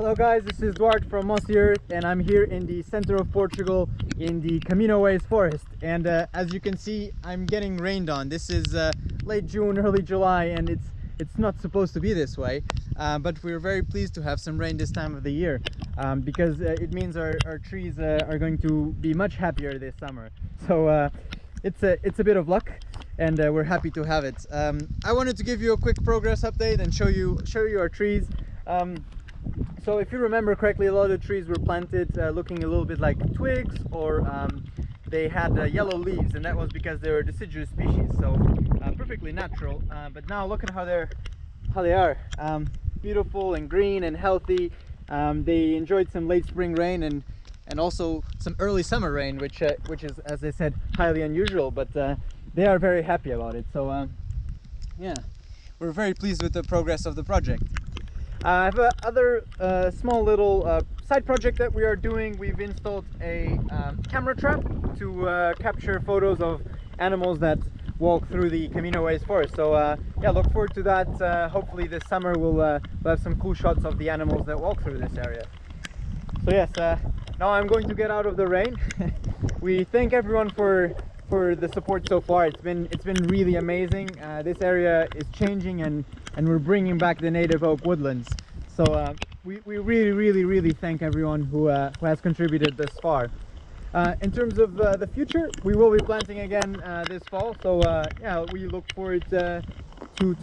Hello guys, this is Duarte from Mossy Earth and I'm here in the center of Portugal in the CaminoWays forest. And as you can see, I'm getting rained on. This is late June, early July, and it's not supposed to be this way. But we're very pleased to have some rain this time of the year because it means our trees are going to be much happier this summer. So it's a bit of luck, and we're happy to have it. I wanted to give you a quick progress update and show you our trees. So if you remember correctly, a lot of the trees were planted looking a little bit like twigs, or they had yellow leaves, and that was because they were deciduous species, so perfectly natural. But now look at how they are, beautiful and green and healthy. They enjoyed some late spring rain and also some early summer rain, which is, as I said, highly unusual, but they are very happy about it. So yeah, we're very pleased with the progress of the project. I have another small little side project that we are doing. We've installed a camera trap to capture photos of animals that walk through the CaminoWays forest. So yeah, look forward to that. Hopefully this summer we'll have some cool shots of the animals that walk through this area. So yes, now I'm going to get out of the rain. We thank everyone for the support so far. It's been really amazing. This area is changing, and we're bringing back the native oak woodlands. So we really thank everyone who has contributed this far. In terms of the future, we will be planting again this fall. So yeah, we look forward to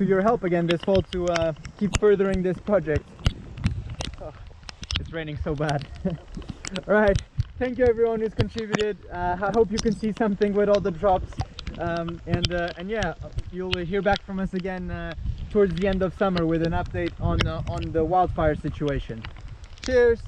your help again this fall to keep furthering this project. Oh, it's raining so bad. All right. Thank you everyone who's contributed. I hope you can see something with all the drops, and yeah, you'll hear back from us again towards the end of summer with an update on the wildfire situation. Cheers!